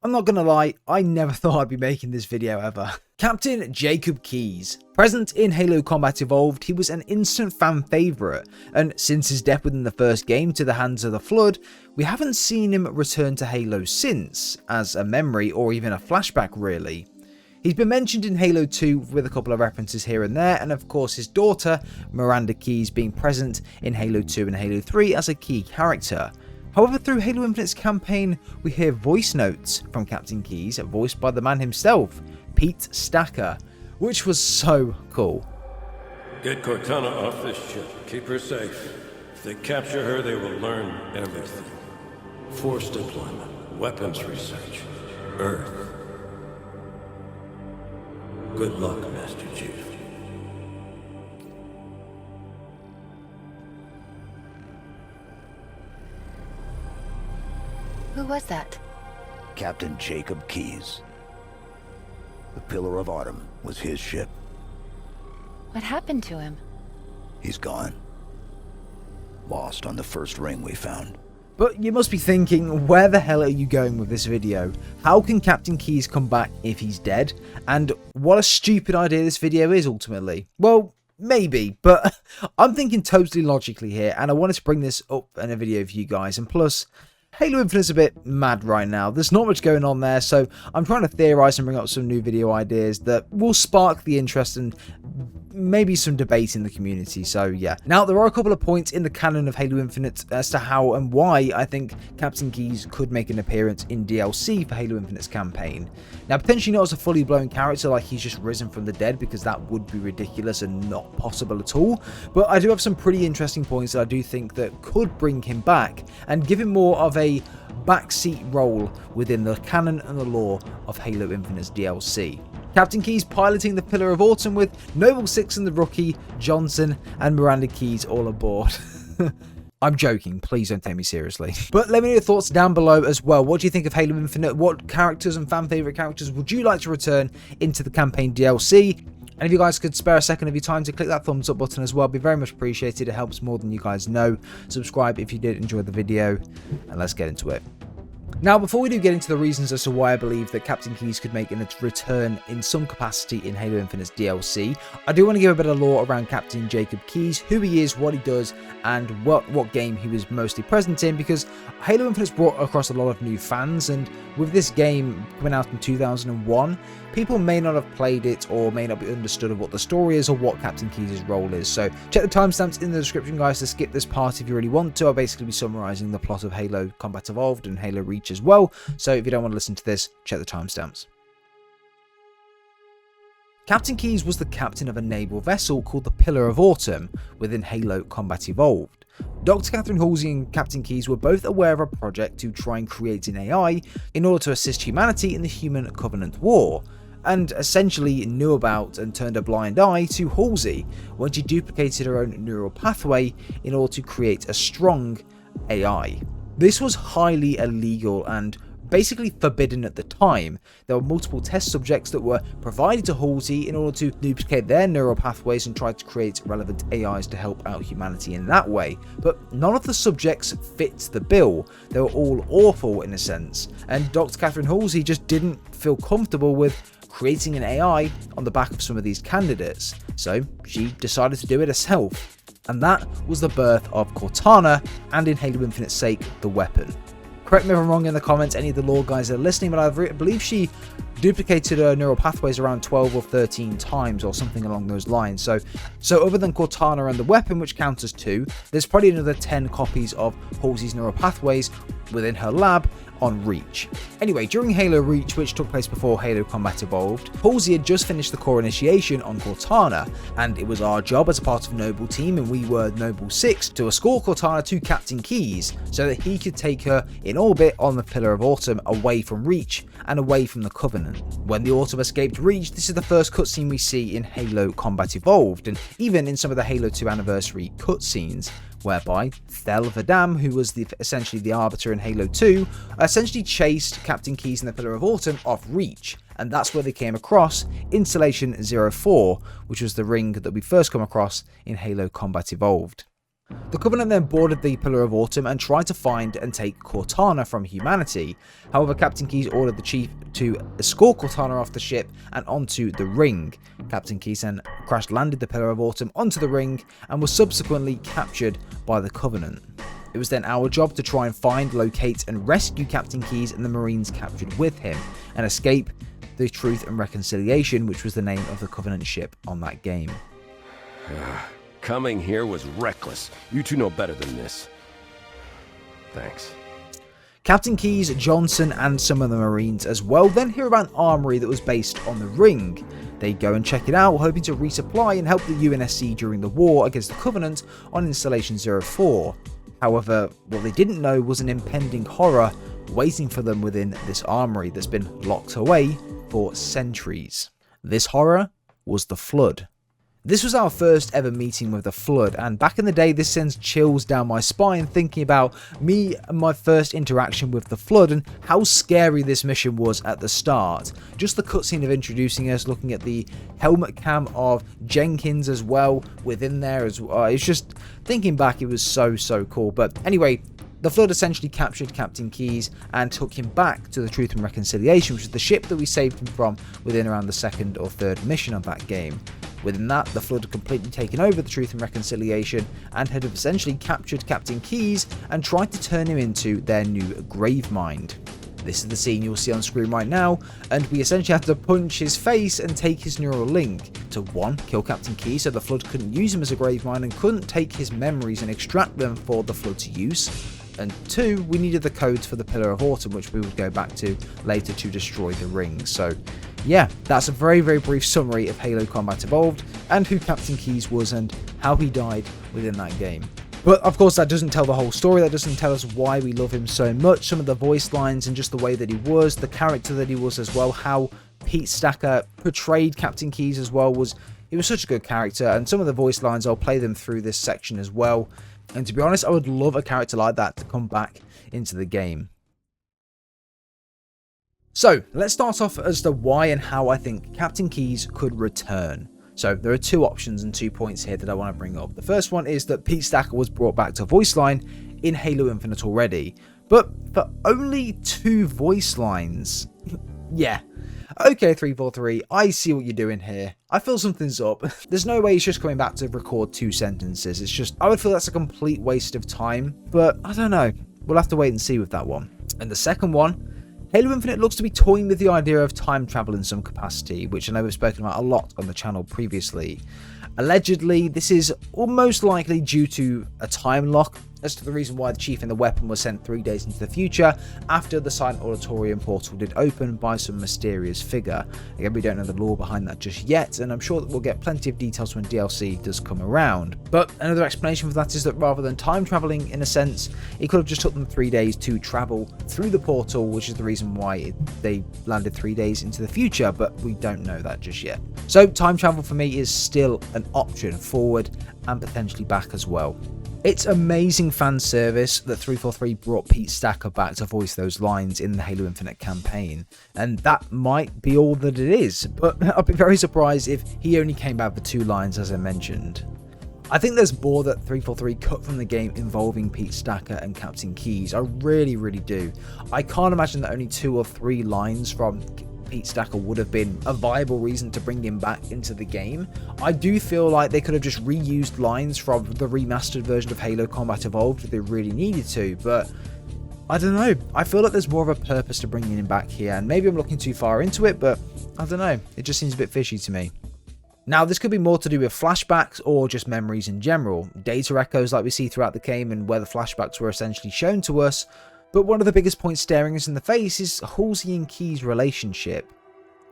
I'm not gonna lie, I never thought I'd be making this video ever. Captain Jacob Keyes. Present in Halo Combat Evolved, he was an instant fan favourite, and since his death within the first game to the hands of the Flood, we haven't seen him return to Halo since, as a memory or even a flashback really. He's been mentioned in Halo 2 with a couple of references here and there, and of course his daughter, Miranda Keyes, being present in Halo 2 and Halo 3 as a key character. However, through Halo Infinite's campaign, we hear voice notes from Captain Keyes, voiced by the man himself, Pete Stacker, which was so cool. Get Cortana off this ship. Keep her safe. If they capture her, they will learn everything. Force deployment, weapons research, Earth. Good luck, Master Chief. Who was that? Captain Jacob Keyes. The Pillar of Autumn was his ship. What happened to him? He's gone. Lost on the first ring we found. But you must be thinking, where the hell are you going with this video? How can Captain Keyes come back if he's dead? And what a stupid idea this video is ultimately. Well, maybe, but I'm thinking totally logically here, and I wanted to bring this up in a video for you guys. And plus, Halo Infinite's a bit mad right now. There's not much going on there, so I'm trying to theorize and bring up some new video ideas that will spark the interest and maybe some debate in the community. So yeah. Now, there are a couple of points in the canon of Halo Infinite as to how and why I think Captain Keyes could make an appearance in DLC for Halo Infinite's campaign. Now, potentially not as a fully blown character like he's just risen from the dead, because that would be ridiculous and not possible at all, but I do have some pretty interesting points that I do think that could bring him back and give him more of a backseat role within the canon and the lore of Halo Infinite's DLC. Captain Keyes piloting the Pillar of Autumn with Noble Six and the Rookie, Johnson, and Miranda Keyes all aboard. I'm joking, please don't take me seriously. But let me know your thoughts down below as well. What do you think of Halo Infinite? What characters and fan favourite characters would you like to return into the campaign DLC? And if you guys could spare a second of your time to click that thumbs up button as well, it'd be very much appreciated. It helps more than you guys know. Subscribe if you did enjoy the video, and let's get into it. Now, before we do get into the reasons as to why I believe that Captain Keyes could make a return in some capacity in Halo Infinite's DLC, I do want to give a bit of lore around Captain Jacob Keyes, who he is, what he does, and what game he was mostly present in, because Halo Infinite's brought across a lot of new fans, and with this game coming out in 2001, people may not have played it or may not be understood of what the story is or what Captain Keyes' role is. So check the timestamps in the description, guys, to skip this part if you really want to. I'll basically be summarising the plot of Halo Combat Evolved and Halo Reach as well. So if you don't want to listen to this, check the timestamps. Captain Keyes was the captain of a naval vessel called the Pillar of Autumn within Halo Combat Evolved. Dr. Catherine Halsey and Captain Keyes were both aware of a project to try and create an AI in order to assist humanity in the Human Covenant War, and essentially knew about and turned a blind eye to Halsey when she duplicated her own neural pathway in order to create a strong AI. This was highly illegal and basically forbidden at the time. There were multiple test subjects that were provided to Halsey in order to duplicate their neural pathways and try to create relevant AIs to help out humanity in that way, but none of the subjects fit the bill. They were all awful in a sense, and Dr. Catherine Halsey just didn't feel comfortable with creating an AI on the back of some of these candidates, so she decided to do it herself. And that was the birth of Cortana, and in Halo Infinite's sake, the weapon. Correct me if I'm wrong in the comments, any of the lore guys that are listening, but I believe she duplicated her neural pathways around 12 or 13 times or something along those lines. So other than Cortana and the weapon, which counts as 2, there's probably another 10 copies of Halsey's neural pathways within her lab on Reach. Anyway, during Halo Reach, which took place before Halo Combat Evolved, Halsey had just finished the core initiation on Cortana, and it was our job as a part of Noble Team, and we were Noble 6, to escort Cortana to Captain Keyes so that he could take her in orbit on the Pillar of Autumn away from Reach and away from the Covenant. When the Autumn escaped Reach, this is the first cutscene we see in Halo Combat Evolved, and even in some of the Halo 2 Anniversary cutscenes, whereby Thel Vadam, who was essentially the Arbiter in Halo 2, essentially chased Captain Keyes and the Pillar of Autumn off Reach, and that's where they came across Installation 04, which was the ring that we first come across in Halo Combat Evolved. The Covenant then boarded the Pillar of Autumn and tried to find and take Cortana from humanity. However, Captain Keyes ordered the Chief to escort Cortana off the ship and onto the ring. Captain Keyes then crash-landed the Pillar of Autumn onto the ring and was subsequently captured by the Covenant. It was then our job to try and find, locate and rescue Captain Keyes and the Marines captured with him, and escape the Truth and Reconciliation, which was the name of the Covenant ship on that game. Coming here was reckless. You two know better than this. Thanks. Captain Keyes, Johnson and some of the Marines as well then hear about an armory that was based on the ring. They go and check it out, hoping to resupply and help the UNSC during the war against the Covenant on Installation 04. However, what they didn't know was an impending horror waiting for them within this armory that's been locked away for centuries. This horror was the Flood. This was our first ever meeting with the Flood, and back in the day this sends chills down my spine thinking about me and my first interaction with the Flood and how scary this mission was at the start. Just the cutscene of introducing us, looking at the helmet cam of Jenkins as well within there as well. It's just, thinking back, it was so cool. But anyway, the Flood essentially captured Captain Keyes and took him back to the Truth and Reconciliation, which is the ship that we saved him from within around the second or third mission of that game. Within that, the Flood had completely taken over the Truth and Reconciliation and had essentially captured Captain Keyes and tried to turn him into their new Gravemind. This is the scene you'll see on screen right now, and we essentially had to punch his face and take his neural link to 1. Kill Captain Keyes so the Flood couldn't use him as a Gravemind and couldn't take his memories and extract them for the Flood to use, and 2. We needed the codes for the Pillar of Autumn, which we would go back to later to destroy the ring. So yeah, that's a very brief summary of Halo Combat Evolved and who Captain Keyes was and how he died within that game. But of course that doesn't tell the whole story, that doesn't tell us why we love him so much, some of the voice lines and just the way that he was, the character that he was as well, how Pete Stacker portrayed Captain Keyes as well, he was such a good character, and some of the voice lines, I'll play them through this section as well. And to be honest, I would love a character like that to come back into the game. So, let's start off as to why and how I think Captain Keyes could return. So, there are 2 options and 2 points here that I want to bring up. The first one is that Pete Stacker was brought back to voice line in Halo Infinite already, but for only 2 voice lines. Yeah. Okay, 343, I see what you're doing here. I feel something's up. There's no way he's just coming back to record 2 sentences. It's just, I would feel that's a complete waste of time, but I don't know. We'll have to wait and see with that one. And the second one, Halo Infinite looks to be toying with the idea of time travel in some capacity, which I know we've spoken about a lot on the channel previously. Allegedly, this is almost likely due to a time lock as to the reason why the Chief and the weapon were sent 3 days into the future after the Silent Auditorium portal did open by some mysterious figure. Again, we don't know the lore behind that just yet, and I'm sure that we'll get plenty of details when DLC does come around. But another explanation for that is that rather than time traveling in a sense, it could have just took them 3 days to travel through the portal, which is the reason why they landed 3 days into the future, but we don't know that just yet. So time travel for me is still an option forward and potentially back as well. It's amazing fan service that 343 brought Pete Stacker back to voice those lines in the Halo Infinite campaign, and that might be all that it is, but I'd be very surprised if he only came back with 2 lines as I mentioned. I think there's more that 343 cut from the game involving Pete Stacker and Captain Keyes, I really do. I can't imagine that only 2 or 3 lines from Pete Stacker would have been a viable reason to bring him back into the game. I do feel like they could have just reused lines from the remastered version of Halo Combat Evolved if they really needed to, but I don't know. I feel like there's more of a purpose to bringing him back here, and maybe I'm looking too far into it, but I don't know. It just seems a bit fishy to me. Now, this could be more to do with flashbacks or just memories in general. Data echoes like we see throughout the game and where the flashbacks were essentially shown to us. But one of the biggest points staring us in the face is Halsey and Keyes' relationship.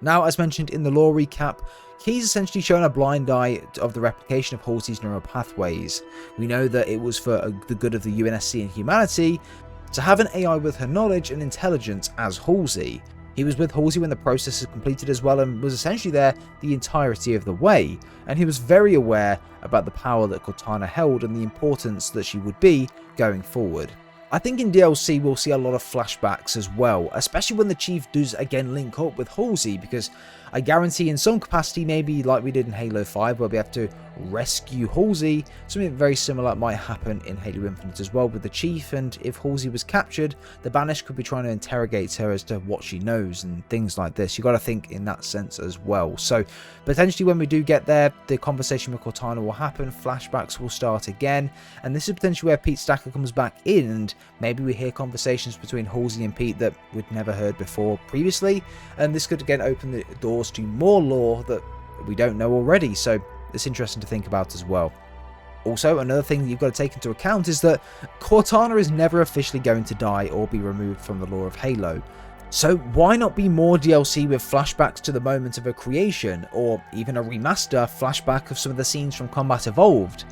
Now, as mentioned in the lore recap, Keyes essentially shown a blind eye of the replication of Halsey's neural pathways. We know that it was for the good of the UNSC and humanity to have an AI with her knowledge and intelligence as Halsey. He was with Halsey when the process is completed as well and was essentially there the entirety of the way, and he was very aware about the power that Cortana held and the importance that she would be going forward. I think in DLC we'll see a lot of flashbacks as well, especially when the Chief does again link up with Halsey, because I guarantee in some capacity, maybe like we did in Halo 5 where we have to rescue Halsey. Something very similar might happen in Halo Infinite as well with the Chief, and if Halsey was captured, the Banished could be trying to interrogate her as to what she knows and things like this. You got to think in that sense as well. So potentially when we do get there, the conversation with Cortana will happen, flashbacks will start again, and this is potentially where Pete Stacker comes back in, and maybe we hear conversations between Halsey and Pete that we'd never heard before previously, and this could again open the doors to more lore that we don't know already. So it's interesting to think about as well. Also, another thing that you've got to take into account is that Cortana is never officially going to die or be removed from the lore of Halo. So why not be more DLC with flashbacks to the moment of her creation, or even a remaster flashback of some of the scenes from Combat Evolved?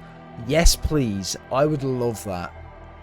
Yes please, I would love that.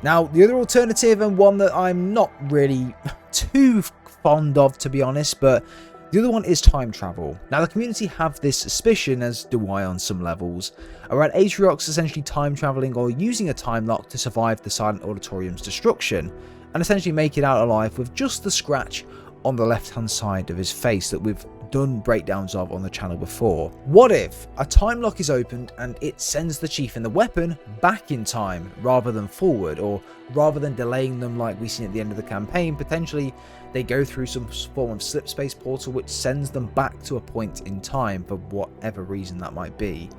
Now the other alternative, and one that I'm not really too fond of to be honest, but the other one is time travel. Now the community have this suspicion, as do I on some levels, around Atriox essentially time traveling or using a time lock to survive the Silent Auditorium's destruction, and essentially make it out alive with just the scratch on the left hand side of his face that we've done breakdowns of on the channel before. What if a time lock is opened and it sends the Chief and the weapon back in time rather than forward, or rather than delaying them like we seen at the end of the campaign, potentially they go through some form of slip space portal which sends them back to a point in time for whatever reason that might be.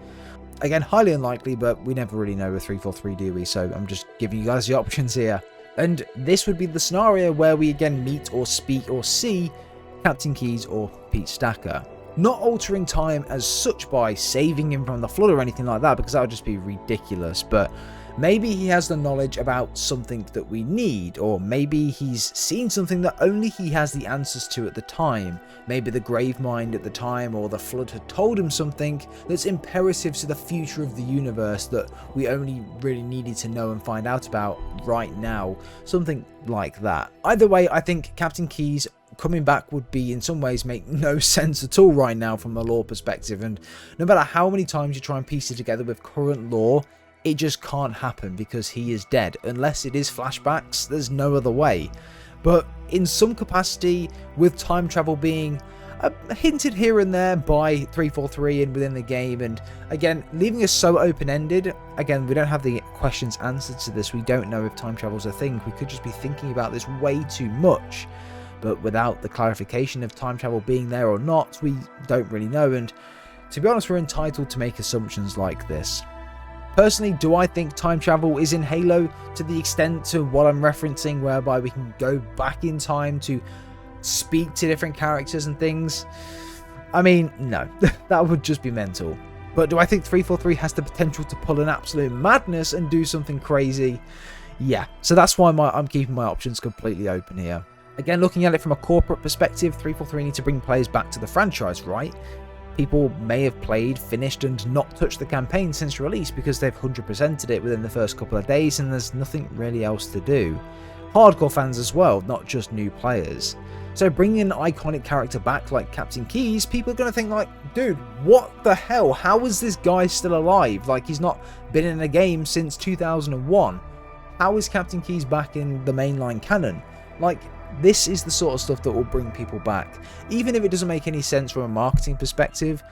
Again, highly unlikely, but we never really know with 343, do we? So I'm just giving you guys the options here. And this would be the scenario where we again meet or speak or see Captain Keyes or Pete Stacker. Not altering time as such by saving him from the flood or anything like that, because that would just be ridiculous, but maybe he has the knowledge about something that we need, or maybe he's seen something that only he has the answers to at the time. Maybe the grave mind at the time or the flood had told him something that's imperative to the future of the universe that we only really needed to know and find out about right now. Something like that. Either way, I think Captain Keyes coming back would be in some ways make no sense at all right now from a lore perspective, and no matter how many times you try and piece it together with current lore, it just can't happen because he is dead. Unless it is flashbacks, there's no other way. But in some capacity, with time travel being hinted here and there by 343 and within the game, and again leaving us so open-ended, again we don't have the questions answered to this. We don't know if time travel is a thing. We could just be thinking about this way too much, but without the clarification of time travel being there or not, we don't really know, and to be honest, we're entitled to make assumptions like this. Personally, do I think time travel is in Halo to the extent to what I'm referencing, whereby we can go back in time to speak to different characters and things? I mean, no, that would just be mental. But do I think 343 has the potential to pull an absolute madness and do something crazy? Yeah, so that's why I'm keeping my options completely open here. Again, looking at it from a corporate perspective, 343 need to bring players back to the franchise, right? People may have played, finished and not touched the campaign since release because they've 100%ed it within the first couple of days and there's nothing really else to do. Hardcore fans as well, not just new players. So bringing an iconic character back like Captain Keyes, people are going to think like, dude, what the hell? How is this guy still alive? Like, he's not been in a game since 2001. How is Captain Keyes back in the mainline canon? Like, this is the sort of stuff that will bring people back. Even if it doesn't make any sense from a marketing perspective,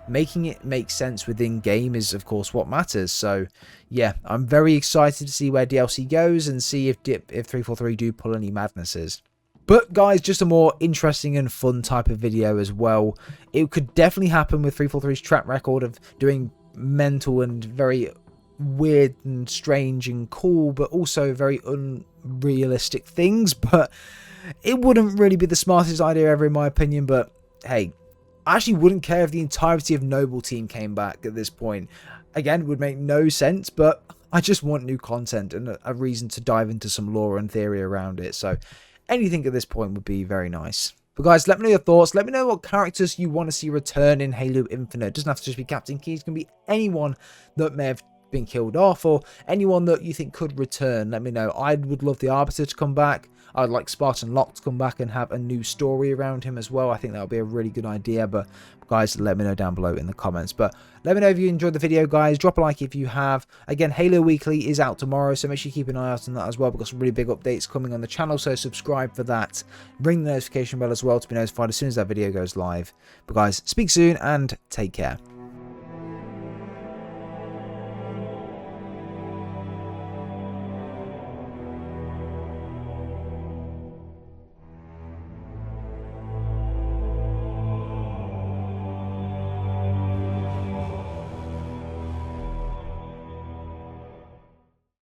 making it make sense within game is of course what matters. So yeah, I'm very excited to see where DLC goes and see if 343 do pull any madnesses. But guys, just a more interesting and fun type of video as well. It could definitely happen with 343's track record of doing mental and very weird and strange and cool, but also very unrealistic things. But it wouldn't really be the smartest idea ever in my opinion, but hey, I actually wouldn't care if the entirety of Noble Team came back at this point. Again, it would make no sense, but I just want new content and a reason to dive into some lore and theory around it. So anything at this point would be very nice. But guys, let me know your thoughts. Let me know what characters you want to see return in Halo Infinite. It doesn't have to just be Captain Keyes. It can be anyone that may have been killed off or anyone that you think could return. Let me know. I would love the Arbiter to come back. I'd like Spartan Locke to come back and have a new story around him as well. I think that would be a really good idea. But guys, let me know down below in the comments. But let me know if you enjoyed the video, guys. Drop a like if you have. Again, Halo Weekly is out tomorrow, so make sure you keep an eye out on that as well. We've got some really big updates coming on the channel, so subscribe for that. Ring the notification bell as well to be notified as soon as that video goes live. But guys, speak soon and take care.